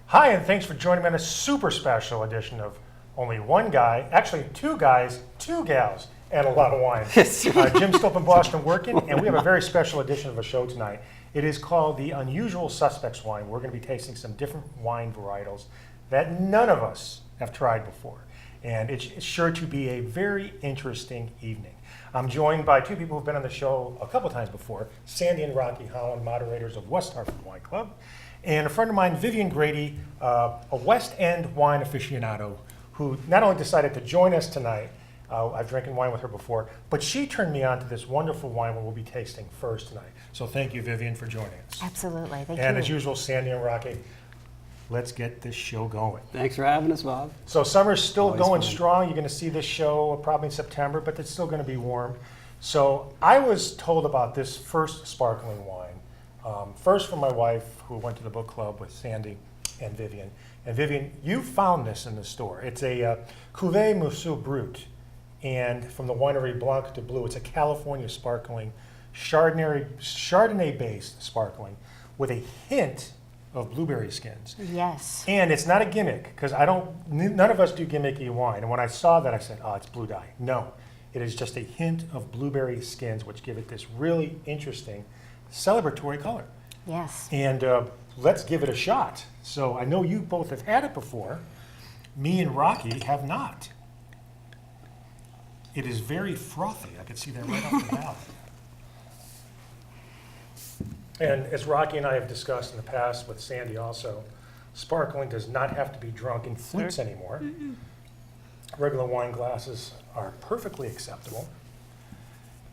Hi, and thanks for joining me on a super special edition of Only One Guy, actually two guys, two gals, and a lot of wine. Jim's still up in Boston working, and we have a very special edition of a show tonight. It is called the Unusual Suspects Wine. We're going to be tasting some different wine varietals that none of us have tried before. And it's sure to be a very interesting evening. I'm joined by two people who've been on the show a couple times before, Sandy and Rocky Holland, moderators of West Hartford Wine Club, and a friend of mine, Vivian Grady, a West End wine aficionado, who not only decided to join us tonight, I've drinking wine with her before, but she turned me on to this wonderful wine we'll be tasting first tonight. So thank you, Vivian, for joining us. Absolutely, thank you. And as usual, Sandy and Rocky, let's get this show going. Thanks for having us, Bob. So summer's still Always going fun. strong. You're going to see this show probably in September, but it's still going to be warm. So I was told about this first sparkling wine, first from my wife, who went to the book club with Sandy and Vivian. And Vivian, you found this in the store. It's a Cuvée Monsieur Brut, and from the winery Blanc de Bleu. It's a California sparkling, Chardonnay-based sparkling with a hint of blueberry skins. Yes. And it's not a gimmick, because none of us do gimmicky wine. And when I saw that, I said, oh, it's blue dye. No, it is just a hint of blueberry skins, which give it this really interesting celebratory color. Yes. And let's give it a shot. So I know you both have had it before. Me and Rocky have not. It is very frothy. I can see that right off the bat. And as Rocky and I have discussed in the past with Sandy also, sparkling does not have to be drunk in flutes anymore. Regular wine glasses are perfectly acceptable.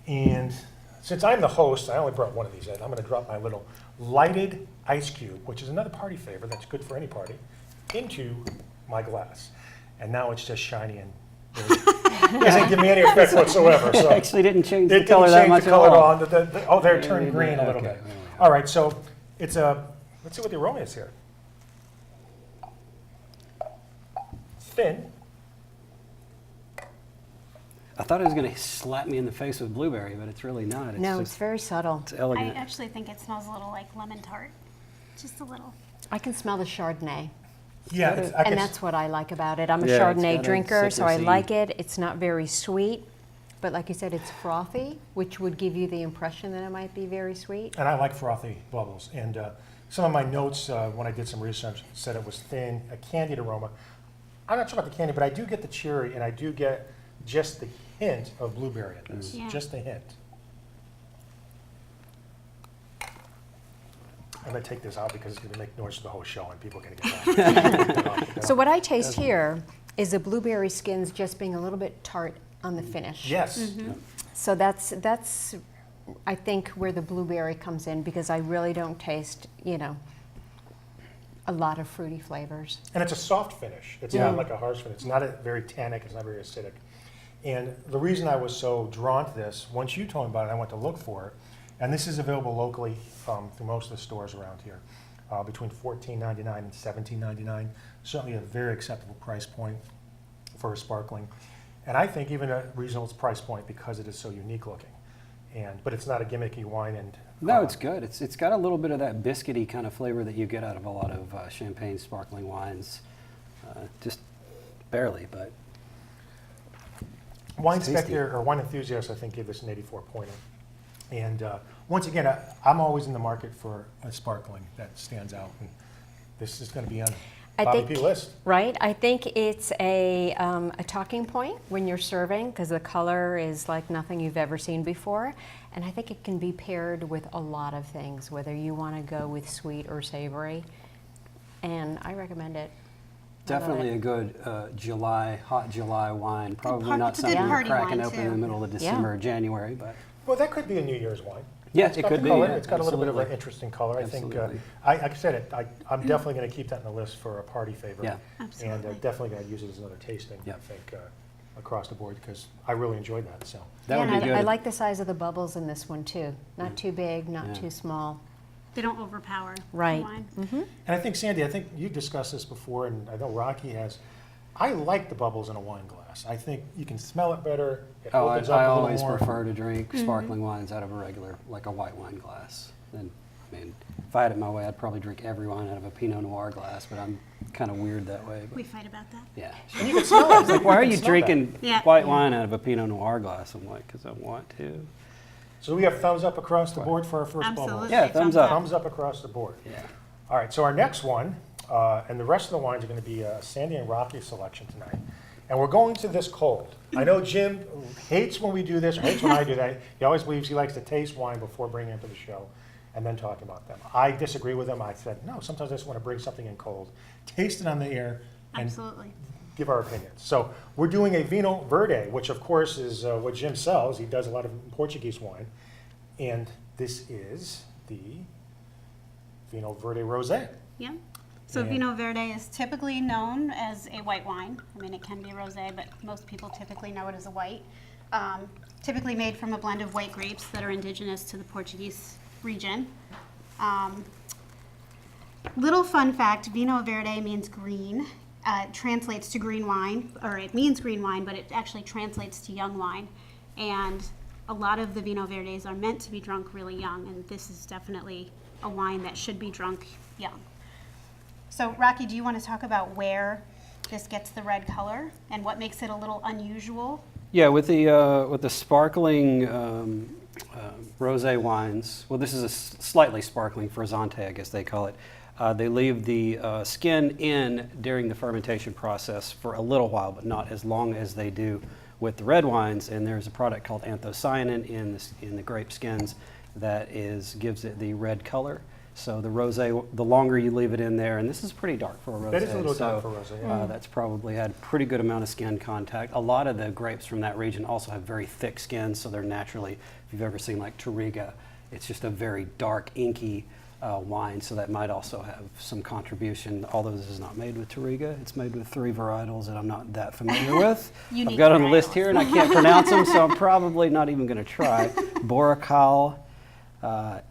And since I'm the host, I only brought one of these in. I'm going to drop my little lighted ice cube, which is another party favor that's good for any party, into my glass. And now it's just shiny and it doesn't give me any effect whatsoever. So It actually didn't change the it color didn't that change much the color at all. at all. Oh, there it turned green a little Okay. bit. All right, so it's let's see what the aroma is here. Thin. I thought it was going to slap me in the face with blueberry, but it's really not. No, just, it's very subtle. it's I elegant. actually think it smells a little like lemon tart, just a little. I can smell the Chardonnay, Yeah, and that's what I like about it. I'm a Yeah, it's Chardonnay got a drinker, so I citrusy- like it. It's not very sweet, but like you said, it's frothy, which would give you the impression that it might be very sweet. and I like frothy bubbles. And some of my notes when I did some research said it was thin, a candied aroma. I'm not sure about the candy, but I do get the cherry, and I do get just the hint of blueberry in this, Yeah. just a hint. I'm gonna take this out because it's gonna make noise for the whole show and people are gonna get mad. So what I taste here is the blueberry skins just being a little bit tart on the finish. Yes. So that's I think where the blueberry comes in, because I really don't taste, a lot of fruity flavors. And it's a soft finish. It's not like a harsh finish. It's not very tannic. It's not very acidic. And the reason I was so drawn to this, once you told me about it, I went to look for it. And this is available locally through most of the stores around here, between $14.99 and $17.99. Certainly a very acceptable price point for a sparkling. And I think even a reasonable price point because it is so unique looking. But it's not a gimmicky wine. And No, it's good. It's got a little bit of that biscuity kind of flavor that you get out of a lot of champagne sparkling wines. Just barely, but Wine It's tasty. Spectator, or Wine Enthusiast, I think, gave this an 84 pointer. And once again, I'm always in the market for a sparkling that stands out. And this is going to be on Bobby P. list. Right, I think it's a talking point when you're serving, because the color is like nothing you've ever seen before. And I think it can be paired with a lot of things, whether you want to go with sweet or savory. And I recommend it. I love definitely it. a good hot July wine. Probably not it's a good something you're party cracking wine, open in the too. middle of December or January, but Well, that could be a New Year's wine. yeah, It's it got could the be. color. Yeah, It's got a little bit of an absolutely. interesting color. I think, Absolutely. like I said, I'm definitely going to keep that on the list for a party favorite. Yeah. Absolutely. And definitely going to use it as another tasting, Yeah. I think, across the board, because I really enjoyed that. So That would and be good. I like the size of the bubbles in this one too. Not too big, not Yeah. too small. They don't overpower Right. the wine. And I think, Sandy, I think you discussed this before, and I know Rocky has. I like the bubbles in a wine glass. I think you can smell it better. It opens up I a little always more. prefer to drink sparkling wines out of a regular, like a white wine glass. And mean, if I had it my way, I'd probably drink every wine out of a Pinot Noir glass, but I'm kind of weird that way. But We fight about that. yeah. And you can smell it. It's like, Why are can you smell drinking that. Yeah. white wine out of a Pinot Noir glass? I'm like, because I want to. So we have thumbs up across the board for our first bubble. Absolutely. Yeah, thumbs up. Thumbs up across the board. Yeah. All right, so our next one, and the rest of the wines are going to be a Sandy and Rocky selection tonight. And we're going to this cold. I know Jim hates when we do this, or hates when I do that. He always believes he likes to taste wine before bringing it to the show and then talk about them. I disagree with him. I said, no, sometimes I just want to bring something in cold, taste it on the air, and Absolutely. give our opinions. So we're doing a Vinho Verde, which of course is what Jim sells. He does a lot of Portuguese wine. And this is the Vinho Verde Rosé. Yeah. So And- Vinho Verde is typically known as a white wine. I mean, it can be rosé, but most people typically know it as a white. Typically made from a blend of white grapes that are indigenous to the Portuguese region. Little fun fact, Vinho Verde means green. It translates to green wine, or it means green wine, but it actually translates to young wine. And a lot of the Vinho Verdes are meant to be drunk really young, and this is definitely a wine that should be drunk young. So, Rocky, do you want to talk about where this gets the red color and what makes it a little unusual? Yeah, with the sparkling rosé wines, well, this is a slightly sparkling frizzante, I guess they call it. They leave the skin in during the fermentation process for a little while, but not as long as they do with the red wines. And there's a product called anthocyanin in the grape skins that gives it the red color. So the rosé, the longer you leave it in there, and this is pretty dark for a rosé. That is a little dark so, for rosé, yeah. That's probably had a pretty good amount of skin contact. A lot of the grapes from that region also have very thick skins, so they're naturally, if you've ever seen like Touriga, it's just a very dark, inky wine, so that might also have some contribution, although this is not made with Touriga. It's made with 3 varietals that I'm not that familiar with. I've Unique got on the list varietals. here and I can't pronounce them, so I'm probably not even going to try. Borecal,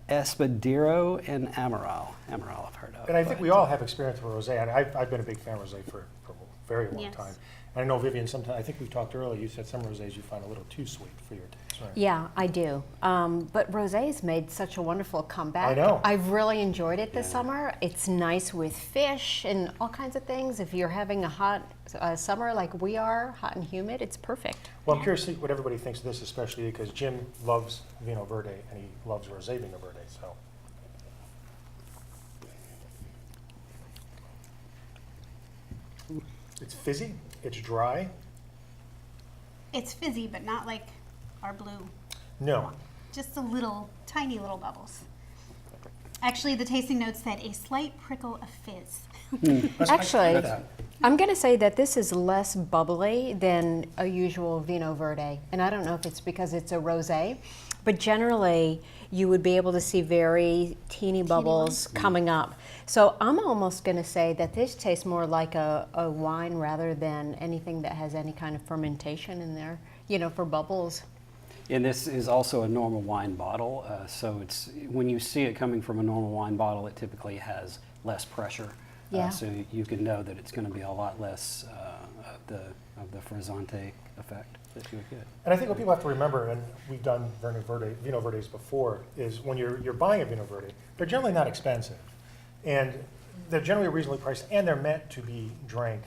Espadero, and Amaral. Amaral I've heard of. And I think but, we all have experience with rosé, and I've been a big fan of rosé for a very long Yes. time. And I know, Vivian, sometimes, I think we talked earlier, you said some rosés you find a little too sweet for your taste, right? Yeah, I do. But rosé's made such a wonderful comeback. I know. I've really enjoyed it this Yeah. summer. It's nice with fish and all kinds of things. If you're having a hot summer like we are, hot and humid, it's perfect. Well, I'm curious to see what everybody thinks of this, especially because Jim loves Vinho Verde, and he loves rosé Vinho Verde, so. It's fizzy, it's dry. It's fizzy, but not like our blue. No, Just a little, tiny little bubbles. Actually, the tasting notes said a slight prickle of fizz. Actually, that. I'm going to say that this is less bubbly than a usual Vinho Verde. And I don't know if it's because it's a rosé, but generally you would be able to see very teeny bubbles coming up. So I'm almost going to say that this tastes more like a wine rather than anything that has any kind of fermentation in there, you know, for bubbles. And this is also a normal wine bottle, so it's when you see it coming from a normal wine bottle, it typically has less pressure. Yeah. So you can know that it's going to be a lot less of the frizzante effect that you would get. And I think what people have to remember, and we've done Vinho Verdes before, is when you're buying a Vinho Verde, they're generally not expensive. And they're generally reasonably priced, and they're meant to be drank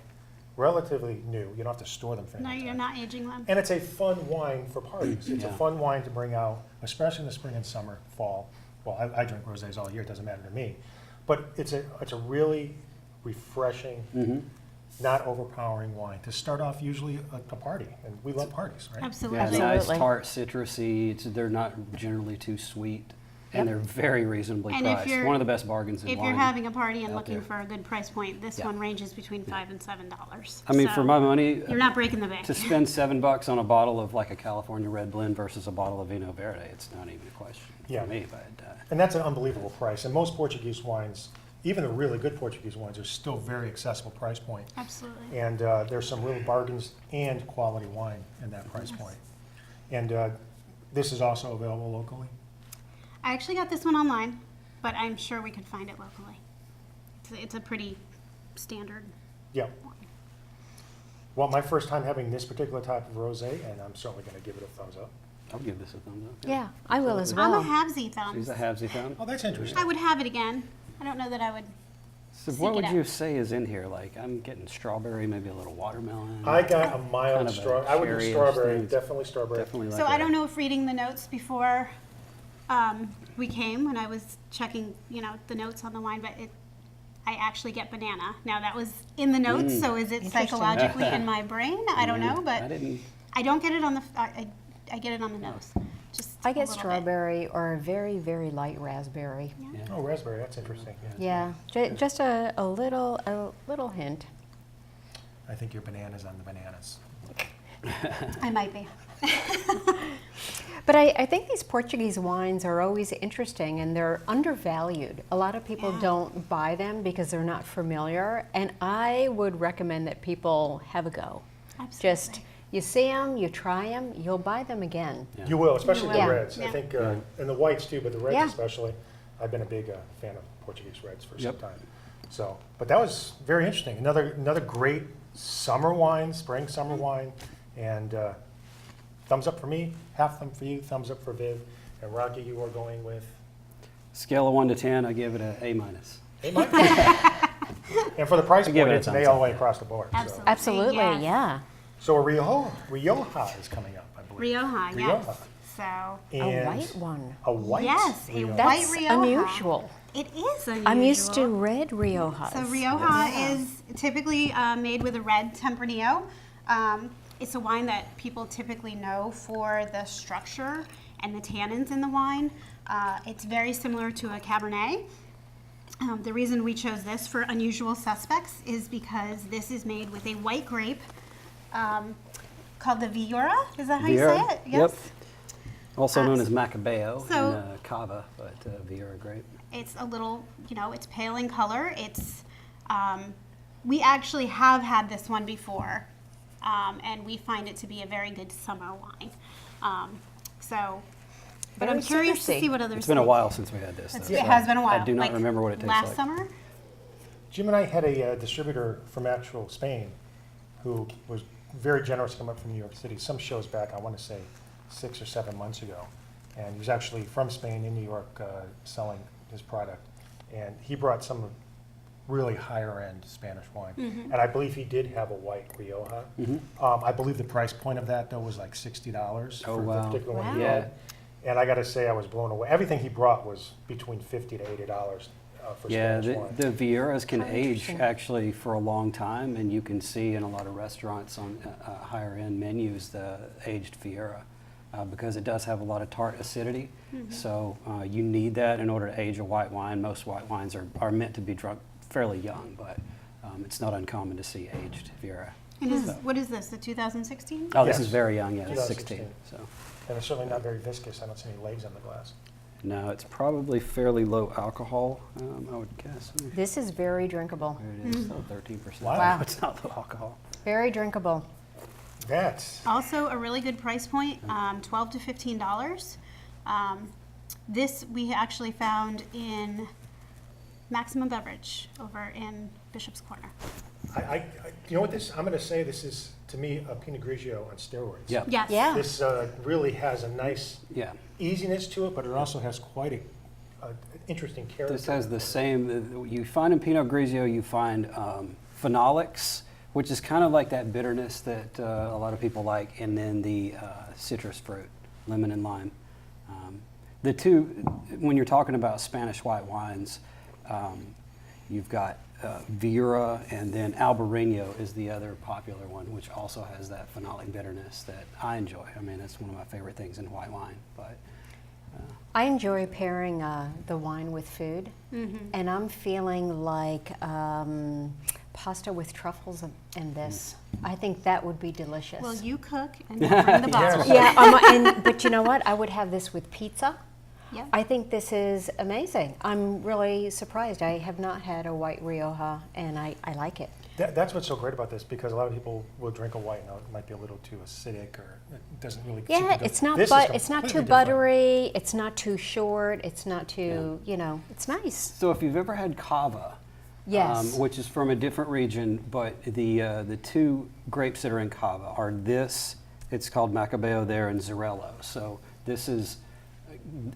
relatively new. You don't have to store them for any No, time. you're not aging them. And it's a fun wine for parties. It's a Yeah. fun wine to bring out, especially in the spring and summer, fall. Well, I drink rosés all year, it doesn't matter to me. But it's a really refreshing, not overpowering wine to start off usually a party. And we love parties, right? Absolutely. Yeah, nice, Absolutely. tart, citrusy. They're not generally too sweet, and they're very reasonably And if priced. you're- One of the best bargains in If wine. you're having a party and out looking there. for a good price point, this Yeah. one ranges between $5 and $7. I mean, So for my money, you're not breaking the bank. to spend $7 on a bottle of like a California red blend versus a bottle of Vinho Verde, it's not even a question Yeah. for me. But And that's an unbelievable price. And most Portuguese wines, even the really good Portuguese wines, are still very accessible price point. Absolutely. And there's some real bargains and quality wine in that price point. And this is also available locally. I actually got this one online, but I'm sure we could find it locally. It's a pretty standard Yeah. one. Well, my first time having this particular type of rosé, and I'm certainly going to give it a thumbs up. I'll give this a thumbs up. Yeah, I will as I'm well. a halvesy thumb. She's a halvesy thumb. Oh, that's interesting. I would have it again. I don't know that I would. So Seek what it would out. you say is in here? Like, I'm getting strawberry, maybe a little watermelon. I got a mild Kind of a strawberry. I would do cherry-ish strawberry, thing. definitely strawberry. Definitely like So I a- don't know if reading the notes before we came, when I was checking, the notes on the wine, but I actually get banana. Now that was in the notes, so is it Interesting. psychologically in my brain? I don't know, but I didn't. I don't get it on the. I get it on the nose. Just I a get little bit. strawberry or a very, very light raspberry. Yeah. Oh, raspberry, that's interesting. Yeah, just a little hint. I think your banana's on the bananas. I might be. But I think these Portuguese wines are always interesting and they're undervalued. A lot of people Yeah. don't buy them because they're not familiar, and I would recommend that people have a go. Absolutely. Just, you see them, you try them, you'll buy them again. Yeah. You will, especially the will. reds. I Yeah. think, and the whites too, but the reds Yeah. especially. I've been a big fan of Portuguese reds for some Yep. time. So, but that was very interesting. Another great summer wine, spring summer wine, and thumbs up for me, half thumb for you, thumbs up for Viv, and Rocky, you are going with Scale of 1 to 10, I give it a A-. A minus. And for the price I give point, it a it's an thumbs A all the up, way yeah. across the board. So, Absolutely. Absolutely, Yes. yeah. so a Rioja is coming up, I believe. Rioja, Rioja. yes. So A And white one. A white. yes, a Rioja. white That's Rioja. unusual. It is unusual. I'm used to red Riojas. So Rioja is typically made with a red Tempranillo. It's a wine that people typically know for the structure and the tannins in the wine. It's very similar to a Cabernet. The reason we chose this for unusual suspects is because this is made with a white grape called the Viura. Is that how you say it? Yep. Also known Uh, as Macabeo so- and Cava, but Viura grape. It's a little, it's pale in color. It's, we actually have had this one before, and we find it to be a very good summer wine. But I'm Very curious to citrusy. see what others It's been a think. while since we had this. It though, so has been a while. I do not like remember what it tastes last like. summer. Jim and I had a distributor from actual Spain who was very generous to come up from New York City some shows back, I want to say 6 or 7 months ago. And he was actually from Spain in New York selling his product. And he brought some really higher end Spanish wine. Mm-hmm. And I believe he did have a white Rioja. I believe the price point of that though was like $60 Oh, for the wow. particular one he Wow. had. And I got to say, I was blown away. Everything he brought was between $50 to $80 for Yeah, Spanish wine. the Viuras can How age interesting. actually for a long time, and you can see in a lot of restaurants on higher end menus the aged Viura because it does have a lot of tart acidity. So you need that in order to age a white wine. Most white wines are meant to be drunk fairly young, but it's not uncommon to see aged Viura. And what is this, the 2016? Oh, this Yes. is very young, yeah, it's 2016. 16. So. And it's certainly not very viscous. I don't see any legs on the glass. No, it's probably fairly low alcohol, I would guess. This is very drinkable. There it is, still 13%. Wow. Wow. It's not low alcohol. Very drinkable. That's Also a really good price point, $12 to $15. This we actually found in Maximum Beverage over in Bishop's Corner. you know what this? I'm going to say this is to me a Pinot Grigio on steroids. Yeah. Yes. Yeah. This really has a nice Yeah. easiness to it, but it also has quite a interesting character. This has the same, you find in Pinot Grigio, you find phenolics, which is kind of like that bitterness that a lot of people like, and then the citrus fruit, lemon and lime. The two, when you're talking about Spanish white wines, you've got Viura, and then Albarino is the other popular one, which also has that phenolic bitterness that I enjoy. I mean, it's one of my favorite things in white wine. But I enjoy pairing the wine with food, and I'm feeling like pasta with truffles and this. I think that would be delicious. Well, you cook and you bring the bottle. Yeah, but you know what? I would have this with pizza. Yeah. I think this is amazing. I'm really surprised. I have not had a white Rioja, and I like it. That's what's so great about this, because a lot of people will drink a white and it might be a little too acidic, or it doesn't really. seem Yeah, to go- it's not This is it's not too completely different. buttery. It's not too short. It's not too it's nice. so if you've ever had Cava, Yes. which is from a different region, but the two grapes that are in Cava are this It's called Macabeo there and Xarello. So this is,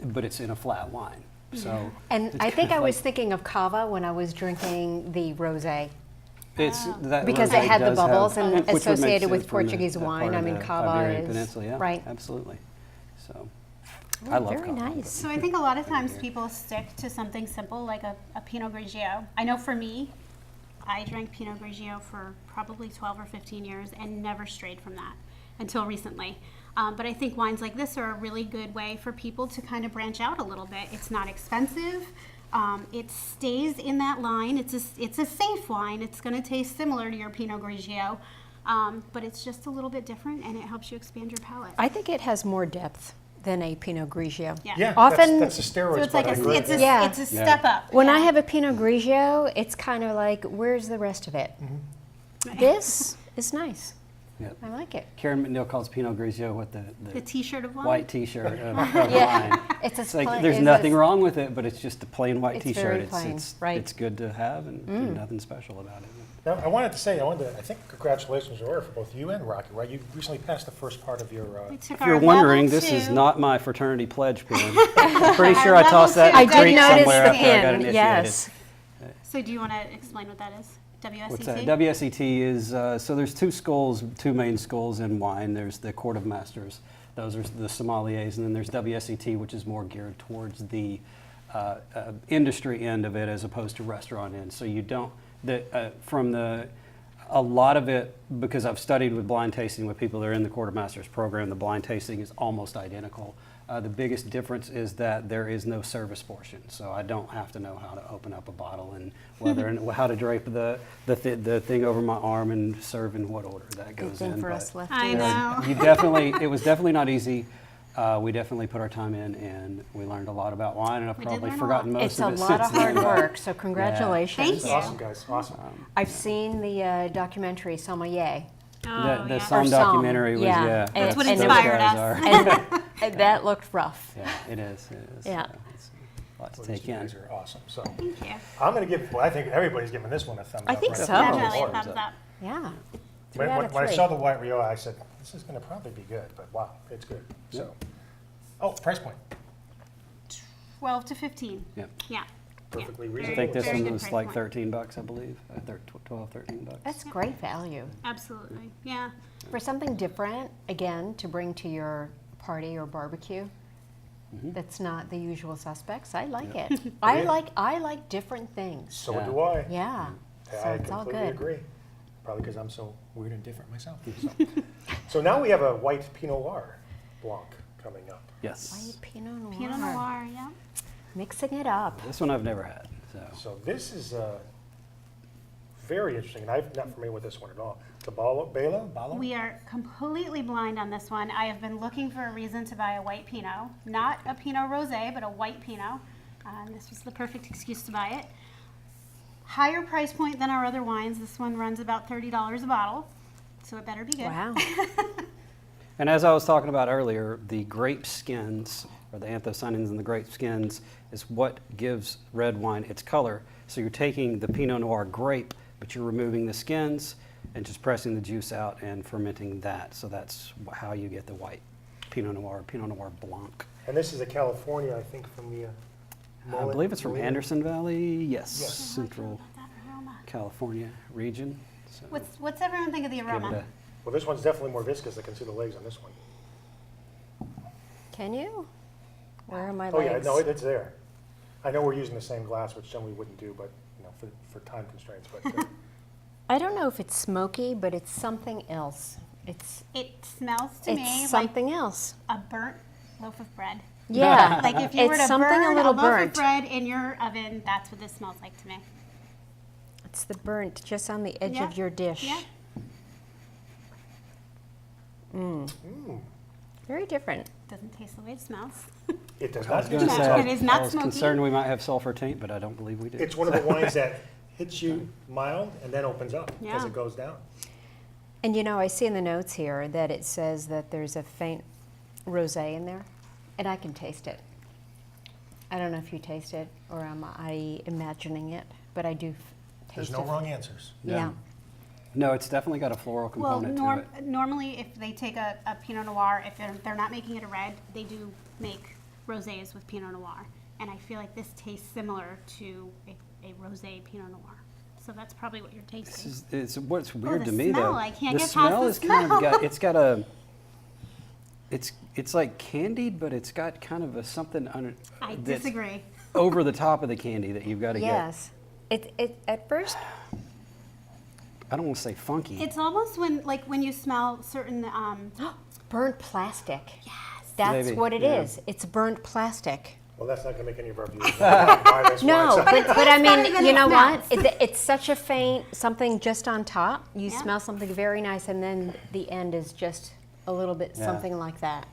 but it's in a flat wine. So And it's I think kind I of was like- thinking of cava when I was drinking the rosé. It's that Because rosé it had the does have- bubbles and which would make associated with sense from Portuguese that wine. part I of mean, the cava Iberian is- Peninsula, yeah, right. absolutely. So Oh, I love very cava. nice. So I think a lot of times people stick to something simple like a Pinot Grigio. I know for me, I drank Pinot Grigio for probably 12 or 15 years and never strayed from that until recently. But I think wines like this are a really good way for people to kind of branch out a little bit. It's not expensive. It stays in that line. It's a safe wine. It's going to taste similar to your Pinot Grigio, but it's just a little bit different, and it helps you expand your palate. I think it has more depth than a Pinot Grigio. Yeah, Often- that's the steroids. So it's like but I agree. it's a Yeah. it's a step up. When I Yeah. have a Pinot Grigio, it's kind of like, where's the rest of it? This is nice. Yep. I like it. Karen McNeil calls Pinot Grigio what the the T-shirt of wine. white T-shirt of Yeah. wine. It's a It's like plain- there's it's nothing a- wrong with it, but it's just a plain white It's T-shirt. very plain, right. It's good to have, and there's nothing special about it. Now, I think congratulations are for both you and Rocky, right? You recently passed the first part of your, We took If our you're wondering, level this is 2. not my fraternity pledge pin. I'm pretty sure I tossed that I in the did creek notice somewhere the after I got pin, initiated. yes. So do you want to explain what that is? WSET? What's that? WSET is, so there's two main schools in wine. There's the Court of Masters. Those are the sommeliers. And then there's WSET, which is more geared towards the industry end of it as opposed to restaurant end. So you don't, a lot of it, because I've studied with blind tasting with people that are in the Court of Masters program, the blind tasting is almost identical. The biggest difference is that there is no service portion, so I don't have to know how to open up a bottle and how to drape the thing over my arm and serve in what order that Good goes thing in. for but us left. I know. it was definitely not easy. We definitely put our time in, and we learned a lot about wine, and I've We did probably learn a forgotten lot. most It's of a it lot since of hard then, but- work, so congratulations. Thank you. awesome, guys, awesome. I've seen the documentary Sommelier. Oh, The yeah. Somm Or Somm, documentary was, yeah. yeah. That's what those inspired guys us. are- And that looked rough. Yeah, it is. Yeah. It's a lot to Well, these take two in. guys are awesome, so. Thank you. I'm gonna I think everybody's giving this one a thumbs up. I think right? so. Oh, Definitely a Lord. thumbs up. Yeah. When, 3 out when, of when I 3. saw the white Rioja, I said, this is gonna probably be good, but wow, it's good, so. Oh, price point, 12 to 15. Yeah. Yeah. perfectly Yeah. I reasonable. think this Very one good was price like point. 13 bucks, I believe. 12, 13 bucks. That's great value. Absolutely. Yeah. For something different, again, to bring to your party or barbecue, that's not the usual suspects. I like it. I like different things. So Yeah. do I. Yeah. So I it's all completely good. agree. Probably because I'm so weird and different myself. So. So now we have a white Pinot Noir Blanc coming up. Yes. White Pinot Noir. Pinot Noir, yeah. Mixing it up. This one I've never had. So this is very interesting, and I'm not familiar with this one at all. The Balo? We are completely blind on this one. I have been looking for a reason to buy a white Pinot. Not a Pinot Rosé, but a white Pinot. This was the perfect excuse to buy it. Higher price point than our other wines. This one runs about $30 a bottle, so it better be good. Wow. And as I was talking about earlier, the grape skins, or the anthocyanins in the grape skins, is what gives red wine its color. So you're taking the Pinot Noir grape, but you're removing the skins and just pressing the juice out and fermenting that. So that's how you get the white Pinot Noir Blanc. And this is a California, I think, from the. I believe it's from Mullen- Anderson Valley, yes, Yes. Central That aroma. California region. So What's everyone think of the give it aroma? Well, this one's definitely more viscous. I can see the legs on this one. Can you? Where are my Oh, yeah, legs? no, it's there. I know we're using the same glass, which generally wouldn't do, but, for time constraints, but. I don't know if it's smoky, but it's something else. It's It smells to me like something else. a burnt loaf of bread. Yeah. Like if you were It's to something burn a little loaf burnt. of bread in your oven, that's what this smells like to me. It's the burnt just on the edge Yeah. of your dish. Yeah. Very different. Doesn't taste the way it smells. It does I was not going to taste Yeah, say, like it is not I was smoky. concerned we might have sulfur taint, but I don't believe we do. It's one of the wines that hits you mild and then opens up as Yeah. it goes down. And you know, I see in the notes here that it says that there's a faint rosé in there, and I can taste it. I don't know if you taste it or am I imagining it, but I do taste There's it. no wrong answers. Yeah. No, it's definitely got a floral component to it. Normally, if they take a Pinot Noir, if they're not making it a red, they do make rosés with Pinot Noir. And I feel like this tastes similar to a rosé Pinot Noir. So that's probably what you're tasting. It's what's weird the to me smell, though. I can't the get past smell the is kind smell. of got, it's got a. It's like candied, but it's got kind of a something under. I that's disagree. over the top of the candy that you've got to Yes. It at first, get. I don't want to say funky. It's almost when you smell certain, burnt plastic. yes. That's Maybe, what it yeah. is. It's burnt plastic. Well, that's not going to make any of our viewers buy this No, wine. but I better mean, than you it know what? smells. It's such a faint something just on top. You Yeah. smell something very nice, and then the end is just a little bit Yeah. something like that.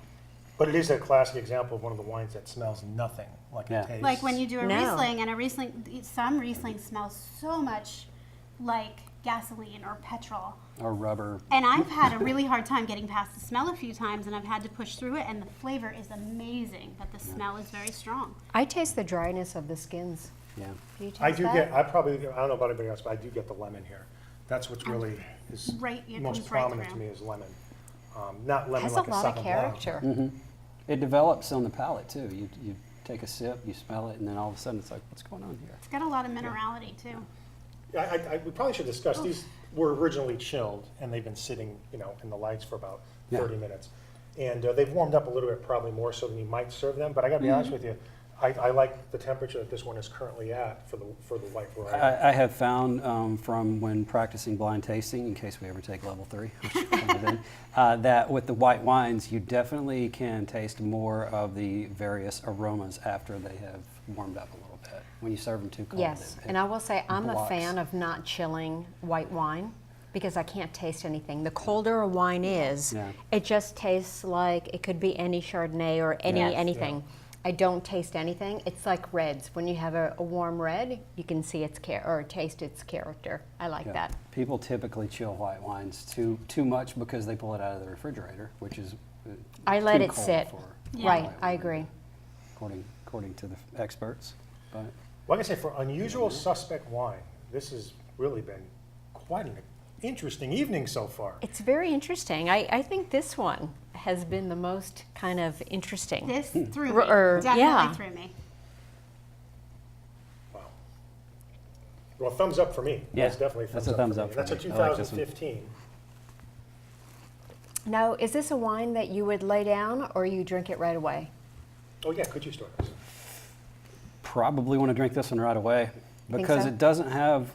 But it is a classic example of one of the wines that smells nothing like Yeah. it tastes. Like when you do a No. Riesling, and some Riesling smells so much like gasoline or petrol. or rubber. And I've had a really hard time getting past the smell a few times, and I've had to push through it, and the flavor is amazing, but the smell is very strong. I taste the dryness of the skins. Yeah. Do you taste I do that? get, I don't know about anybody else, but I do get the lemon here. That's what's really is Right, it most comes right prominent to through. me is lemon. Not lemon Has like a lot of Sauvignon Blanc. character. Mm-hmm. It develops on the palate too. You take a sip, you smell it, and then all of a sudden it's like, what's going on here? It's got a lot of minerality too. We probably should discuss, these were originally chilled, and they've been sitting, in the lights for about Yeah. 30 minutes. And they've warmed up a little bit, probably more so than you might serve them, but I gotta be honest with you, I like the temperature that this one is currently at for the white variety. I have found from when practicing blind tasting, in case we ever take level 3, which kind of in, that with the white wines, you definitely can taste more of the various aromas after they have warmed up a little bit. When you serve them too cold. Yes, it and I will say I'm a blocks. fan of not chilling white wine because I can't taste anything. The colder a wine is, Yeah. it just tastes like it could be any Chardonnay or Yes. anything. I don't taste anything. It's like reds. When you have a warm red, you can see its or taste its character. I like Yeah. that. People typically chill white wines too much because they pull it out of the refrigerator, which is I let too it cold sit. for Yeah. Right, white I wine, agree. according to the experts. But Like I say, for unusual suspect wine, this has really been quite an interesting evening so far. It's very interesting. I think this one has been the most kind of interesting. This threw Or- me. Definitely yeah. threw me. Wow. Well, thumbs up for me. Yeah, That's definitely that's thumbs a thumbs up up for me. for That's a me. I like this one. 2015. Now, is this a wine that you would lay down or you drink it right away? Oh yeah, could you start us? probably want to drink this one right away Think because so? it doesn't have,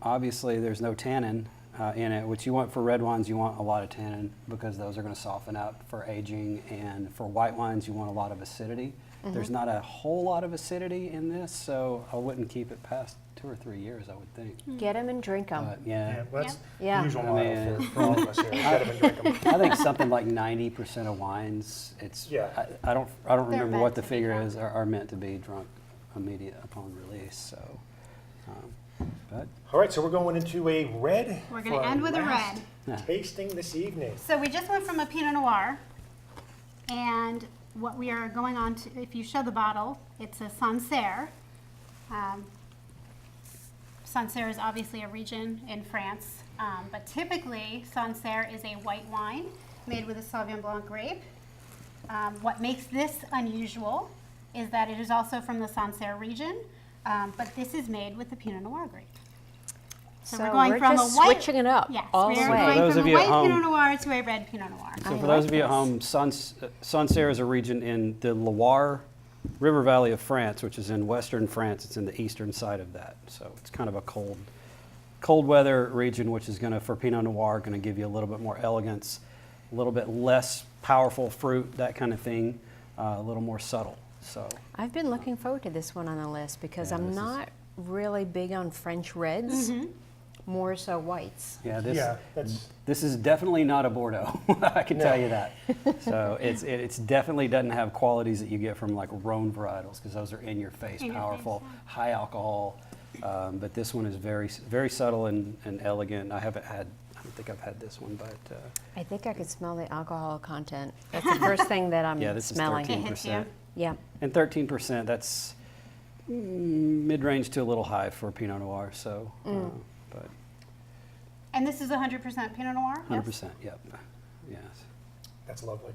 obviously there's no tannin in it, which you want for red wines, you want a lot of tannin because those are going to soften up for aging, and for white wines you want a lot of acidity. Mm-hmm. There's not a whole lot of acidity in this, so I wouldn't keep it past 2 or 3 years, I would think. Get them and drink them. But yeah, Well, that's Yeah. the usual I model mean, for all of us here. Get 'em and drink 'em. I think something like 90% of wines, it's, Yeah. I don't remember meant what the to be figure drunk. is, are meant to be drunk immediate upon release, so. But All right, so we're going into a red. We're gonna for our end with a last red. Yeah. Tasting this evening. So we just went from a Pinot Noir, and what we are going on to, if you show the bottle, it's a Sancerre. Sancerre is obviously a region in France, but typically Sancerre is a white wine made with a Sauvignon Blanc grape. What makes this unusual is that it is also from the Sancerre region, but this is made with the Pinot Noir grape. So we're going from just a white, switching it up yes, all we the are way. For going those from of a you at white home- Pinot Noir to a red Pinot Noir. So I for those like of you at this. home, Sancerre is a region in the Loire River Valley of France, which is in western France. It's in the eastern side of that. So it's kind of a cold weather region, which is going to, for Pinot Noir, going to give you a little bit more elegance, a little bit less powerful fruit, that kind of thing, a little more subtle. So I've been looking forward to this one on the list because Yeah, I'm this is- not really big on French reds, more so whites. yeah, Yeah, that's, this is definitely not a Bordeaux. I can No. tell you that. So it's definitely doesn't have qualities that you get from like Rhone varietals, because those are in your face, In your face, powerful, yeah. high alcohol. But this one is very very subtle and elegant. I don't think I've had this one, but I think I could smell the alcohol content. That's the first thing that I'm yeah, this smelling. is It hits you. 13%. Yeah. And 13%, that's mid-range to a little high for Pinot Noir. So, but And this is 100% Pinot Noir? Yes? 100%, yep. Yes. That's lovely.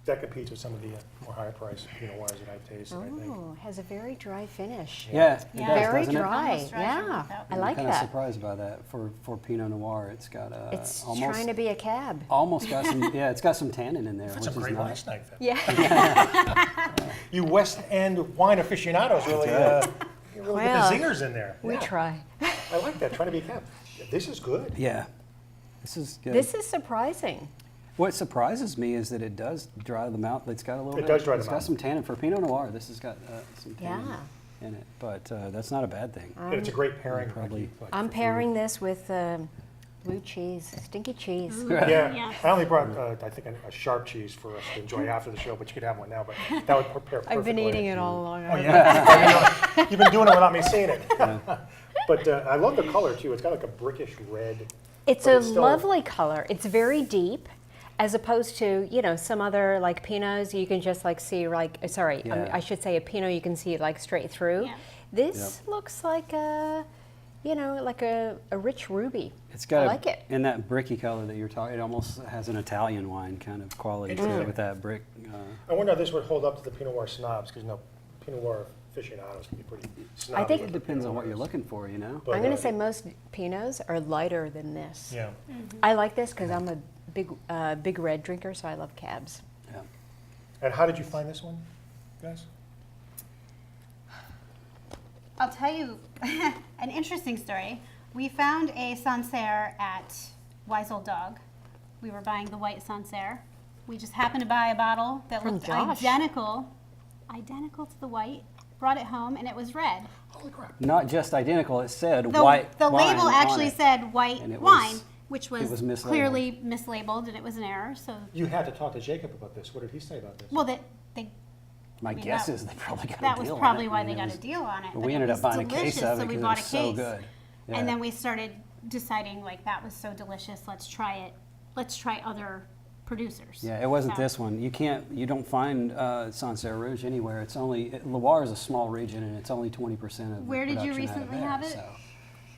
That competes with some of the more higher priced Pinot Noirs that I've tasted, I think. Oh, has a very dry finish. Yeah, it Yeah. does, Very doesn't it? dry. Almost dry Yeah, without- I like I'm kind of that. surprised by that for Pinot Noir. It's got It's almost trying to be a cab. almost got some it's got some tannin in there, That's which a is great nice. last night then. Yeah. You West End wine aficionados really, you really Well, get the zingers in there. We Yeah. try. I like that, trying to be a cab. This is good. Yeah, this is good. This is surprising. What surprises me is that it does dry the mouth. It's got a little It bit. does dry the It's mouth. got some tannin for Pinot Noir. This has got some tannin Yeah. in it, but that's not a bad thing. And it's a great pairing. Probably- like I'm for pairing this with blue cheese, stinky cheese. food. Yeah, Yeah. I only brought, I think, a sharp cheese for us to enjoy after the show, but you could have one now, but that would prepare perfectly. I've been eating it all along. Oh, yeah. You've been doing it without me seeing it. But I love the color, too. It's got like a brickish red. It's but a still- lovely color. It's very deep, as opposed to, you know, some other like Pinots you can just like see like, Yeah. I should say a Pinot you can see like straight through. Yeah. This looks like a, you know, like a rich ruby. It's got I like it. in that bricky color that you're talking. It almost has an Italian wine kind of quality to it Interesting. with that brick. I wonder if this would hold up to the Pinot Noir snobs, because, you know, Pinot Noir aficionados can be pretty snobby. think- It with the depends Pinot on what you're Noirs. looking for, you know. But, I'm going to say most Pinots are lighter than this. Yeah. I like this because I'm a big red drinker, so I love cabs. Yeah. And how did you find this one, guys? I'll tell you an interesting story. We found a Sancerre at Wise Old Dog. We were buying the white Sancerre. We just happened to buy a bottle that From looked Josh. identical to the white. Brought it home and it was red. Holy crap. Not just identical. It said The, white. the wine label on actually it. said white And it wine, was- which it was, was mislabeled. clearly mislabeled, and it was an error. So, You had to talk to Jacob about this. What did he say about this? well, My I mean, guess that- is they probably got that a was deal on probably it. why I mean, they it got was- a deal on it. But but we it ended up was buying a delicious, case of it so we because bought it a was so case. good. Yeah. And then we started deciding like that was so delicious. Let's try it. Let's try other producers. Yeah, it wasn't So- this one. You don't find Sancerre Rouge anywhere. It's only, Loire is a small region and it's only 20% of the Where did you production out of recently there, have it? so.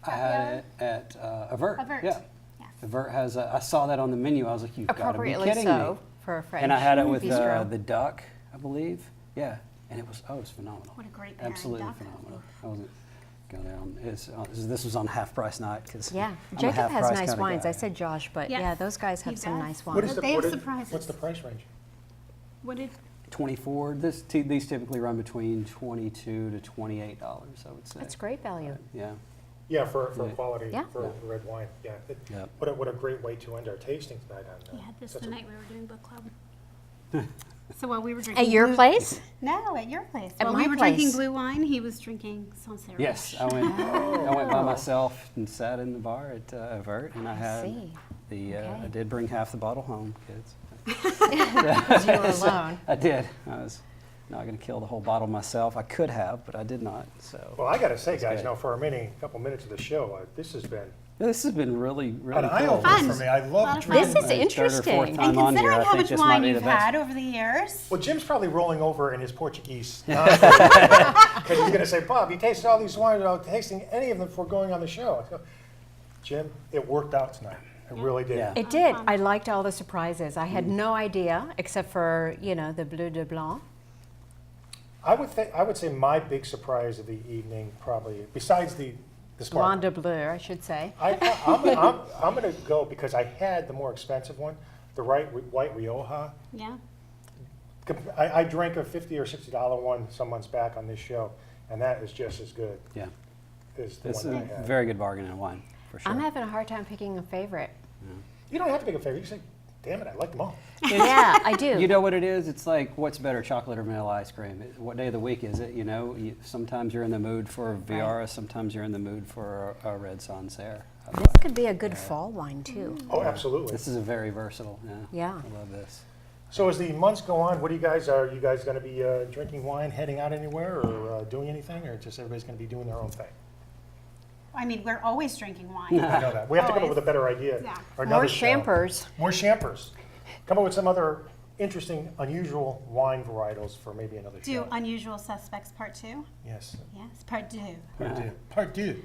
I had it at Avert. Avert. Yeah. Yes. Avert has I saw that on the menu. I was like, you've got to be Appropriately kidding so me. for a French And I had it with bistro. the duck, I believe. Yeah, and it was phenomenal. What a great pairing, Absolutely duck. phenomenal. I wasn't going down. This was on half price night because Yeah, Jacob has nice wines. I said Josh, but Yes, yeah, those guys he have some does. nice What wines. is the, They have what is- surprises. what's the price range? What did 24. These typically run between $22 to $28. I would say. That's great value. Yeah. Yeah, for Yeah. quality, Yeah. for red wine. Yeah. Yep. What a great way to end our tasting tonight on we had this such the a- night we were doing book club? So while we were drinking At your blue- place? No, at your place. At While my we were drinking place. blue wine, he was drinking Sancerre. Yes, Rouge. I went by myself and sat in the bar at Avert, and I had see. the. Okay. I did bring half the bottle home, kids. Because you were alone. I did. I was not going to kill the whole bottle myself. I could have, but I did not. So Well, I got to say, That's guys, good. now for our couple minutes of the show, this has been this has been really, really an cool. eye-opener Fun. for me. I Lot love of drinking. This is My third or fourth interesting. time And on here, considering I how think much this might wine be the you've best. had over the years, Well, Jim's probably rolling over in his Portuguese. Because he's going to say, Bob, you tasted all these wines without tasting any of them before going on the show. I go, Jim, it worked out tonight. It really did. Yeah. It did. I liked all the surprises. I had no idea, except for, you know, the Bleu de Blanc. I would say my big surprise of the evening, probably, besides the Blanc sparkling. de Bleu, I should say. I'm going to go because I had the more expensive one, the white Rioja. yeah. I drank a $50 or $60 one some months back on this show, and that is just as good Yeah, as the it's one a that I had. very good bargain in wine for sure. I'm having a hard time picking a favorite. You don't have to pick a favorite. You can say, damn it, I like them all. Yeah, I do. You know what it is? It's like, what's better, chocolate or vanilla ice cream? What day of the week is it? You know, sometimes you're in the mood for Viara, sometimes you're in the mood for a red Sancerre. This could be a good fall wine, too. Oh, absolutely. This is a very versatile. Yeah. I love this. So as the months go on, are you guys going to be drinking wine, heading out anywhere, or doing anything, or just everybody's going to be doing their own thing? I mean, we're always drinking wine. I know that. We have to come up Always. with a better idea. Yeah. Or More another show. champers. More champers. Come up with some other interesting, unusual wine varietals for maybe another Do show. Unusual Suspects Part 2. Yes. Yes, Part 2. Part two.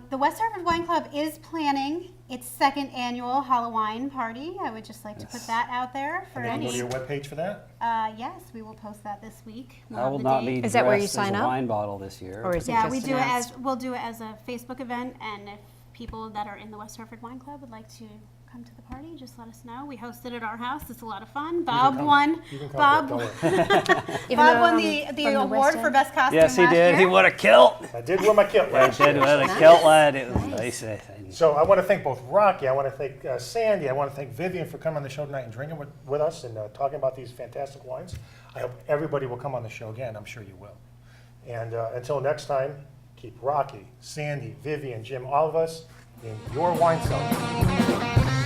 The West Hartford Wine Club is planning its second annual Halloween party. I would just like to put that out there for And then go to any. your webpage for that? Yes, we will post that this week. We'll I have will the not date. be Is that where you dressed sign as a up? wine bottle this year. Or is it Yeah, just we do it announced? as we'll do it as a Facebook event, and if people that are in the West Hartford Wine Club would like to come to the party, just let us know. We host it at our house. It's a lot of fun. Bob come. won. You can come, Bob, don't worry. Even Bob though won I'm the from award West for End? best costume Yes, he last did. year. He won a kilt. I did wear my kilt I last did year. win a Nice. kilt, lad. It was Nice. nice. So I want to thank both Rocky, I want to thank Sandy, I want to thank Vivian for coming on the show tonight and drinking with us and talking about these fantastic wines. I hope everybody will come on the show again. I'm sure you will. And until next time, keep Rocky, Sandy, Vivian, Jim, all of us in your wine cellar.